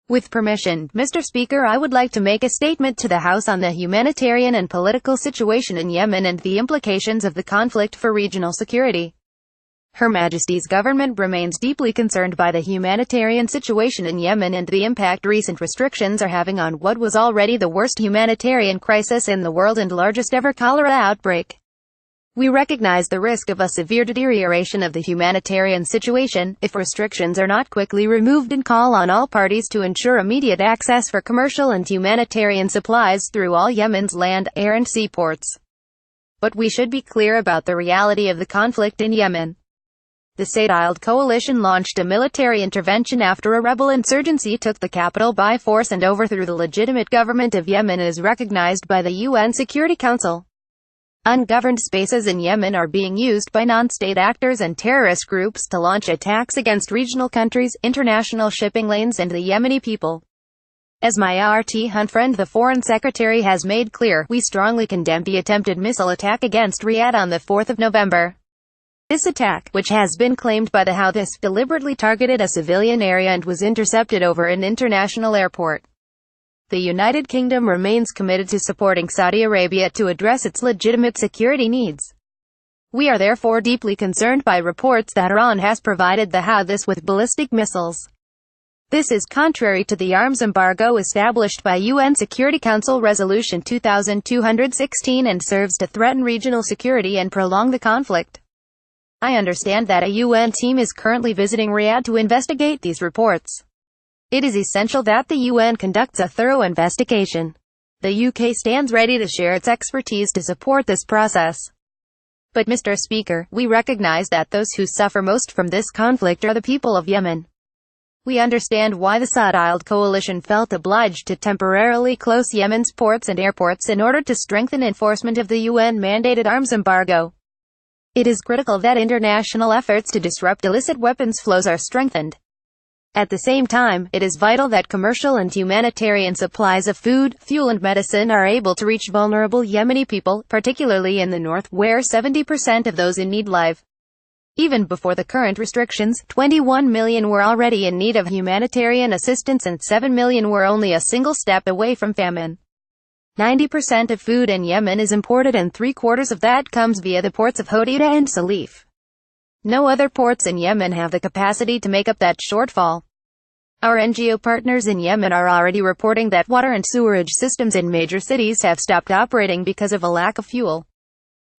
With permission, Mr. Speaker, I would like to make a statement to the House on the humanitarian and political situation in Yemen and the implications of the conflict for regional security. Her Majesty's government remains deeply concerned by the humanitarian situation in Yemen and the impact recent restrictions are having on what was already the worst humanitarian crisis in the world and largest ever cholera outbreak. We recognize the risk of a severe deterioration of the humanitarian situation, if restrictions are not quickly removed, and call on all parties to ensure immediate access for commercial and humanitarian supplies through all Yemen's land, air and seaports. But we should be clear about the reality of the conflict in Yemen. The state-led coalition launched a military intervention after a rebel insurgency took the capital by force and overthrew the legitimate government of Yemen as recognized by the UN Security Council. Ungoverned spaces in Yemen are being used by non-state actors and terrorist groups to launch attacks against regional countries, international shipping lanes and the Yemeni people. As my RT friend the Foreign Secretary has made clear, we strongly condemn the attempted missile attack against Riyadh on the 4th of November. This attack, which has been claimed by the Houthis, deliberately targeted a civilian area and was intercepted over an international airport. The United Kingdom remains committed to supporting Saudi Arabia to address its legitimate security needs. We are therefore deeply concerned by reports that Iran has provided the Houthis with ballistic missiles. This is contrary to the arms embargo established by UN Security Council Resolution 2216 and serves to threaten regional security and prolong the conflict. I understand that a UN team is currently visiting Riyadh to investigate these reports. It is essential that the UN conducts a thorough investigation. The UK stands ready to share its expertise to support this process. But Mr. Speaker, we recognize that those who suffer most from this conflict are the people of Yemen. We understand why the Saudi-led coalition felt obliged to temporarily close Yemen's ports and airports in order to strengthen enforcement of the UN-mandated arms embargo. It is critical that international efforts to disrupt illicit weapons flows are strengthened. At the same time, it is vital that commercial and humanitarian supplies of food, fuel and medicine are able to reach vulnerable Yemeni people, particularly in the north, where 70% of those in need live. Even before the current restrictions, 21 million were already in need of humanitarian assistance and 7 million were only a single step away from famine. 90% of food in Yemen is imported and 3/4 of that comes via the ports of Hodeidah and Salif. No other ports in Yemen have the capacity to make up that shortfall. Our NGO partners in Yemen are already reporting that water and sewerage systems in major cities have stopped operating because of a lack of fuel.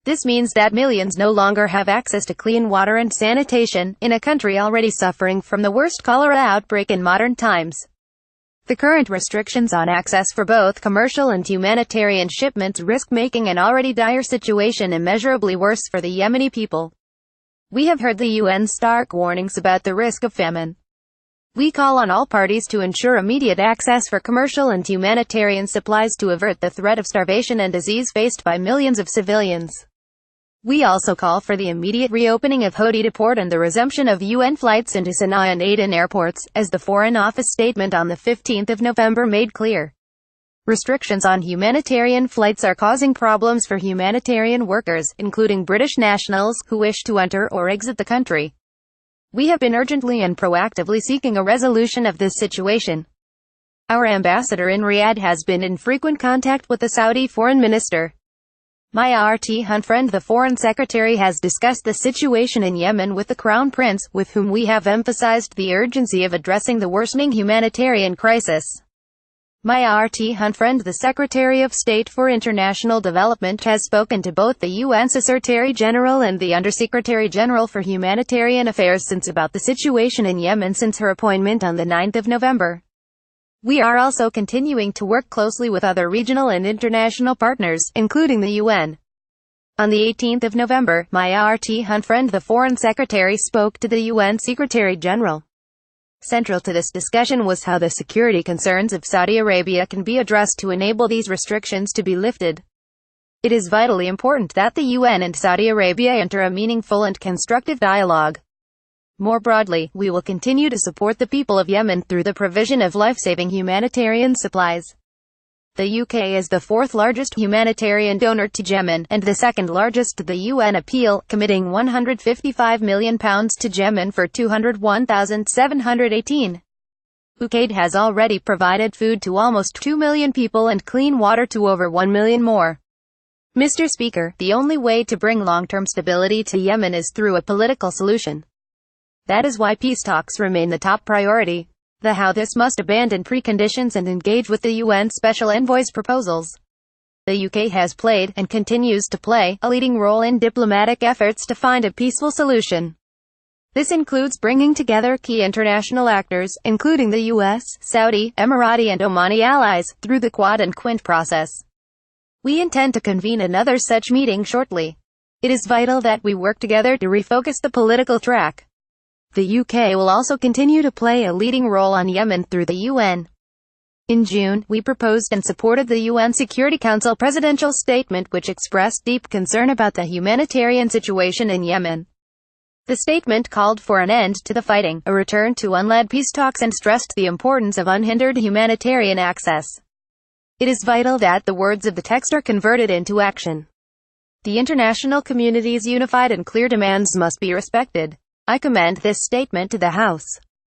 This means that millions no longer have access to clean water and sanitation, in a country already suffering from the worst cholera outbreak in modern times. The current restrictions on access for both commercial and humanitarian shipments risk making an already dire situation immeasurably worse for the Yemeni people. We have heard the UN's stark warnings about the risk of famine. We call on all parties to ensure immediate access for commercial and humanitarian supplies to avert the threat of starvation and disease faced by millions of civilians. We also call for the immediate reopening of Hodeidah port and the resumption of UN flights into Sana'a and Aden airports, as the Foreign Office statement on the 15th of November made clear. Restrictions on humanitarian flights are causing problems for humanitarian workers, including British nationals, who wish to enter or exit the country. We have been urgently and proactively seeking a resolution of this situation. Our ambassador in Riyadh has been in frequent contact with the Saudi foreign minister. My RT friend the Foreign Secretary has discussed the situation in Yemen with the Crown Prince, with whom we have emphasized the urgency of addressing the worsening humanitarian crisis. My RT friend the Secretary of State for International Development has spoken to both the UN Secretary General and the Undersecretary General for Humanitarian Affairs about the situation in Yemen since her appointment on the 9th of November. We are also continuing to work closely with other regional and international partners, including the UN. On the 18th of November, my RT friend the Foreign Secretary spoke to the UN Secretary General. Central to this discussion was how the security concerns of Saudi Arabia can be addressed to enable these restrictions to be lifted. It is vitally important that the UN and Saudi Arabia enter a meaningful and constructive dialogue. More broadly, we will continue to support the people of Yemen through the provision of life-saving humanitarian supplies. The UK is the fourth largest humanitarian donor to Yemen, and the second largest to the UN appeal, committing £155 million to Yemen for 201,718. UK has already provided food to almost 2 million people and clean water to over 1 million more. Mr. Speaker, the only way to bring long-term stability to Yemen is through a political solution. That is why peace talks remain the top priority. The how this must abandon preconditions and engage with the UN Special Envoy's proposals. The UK has played, and continues to play, a leading role in diplomatic efforts to find a peaceful solution. This includes bringing together key international actors, including the US, Saudi, Emirati and Omani allies, through the Quad and Quint process. We intend to convene another such meeting shortly. It is vital that we work together to refocus the political track. The UK will also continue to play a leading role on Yemen through the UN. In June, we proposed and supported the UN Security Council presidential statement which expressed deep concern about the humanitarian situation in Yemen. The statement called for an end to the fighting, a return to unled peace talks and stressed the importance of unhindered humanitarian access. It is vital that the words of the text are converted into action. The international community's unified and clear demands must be respected. I commend this statement to the House.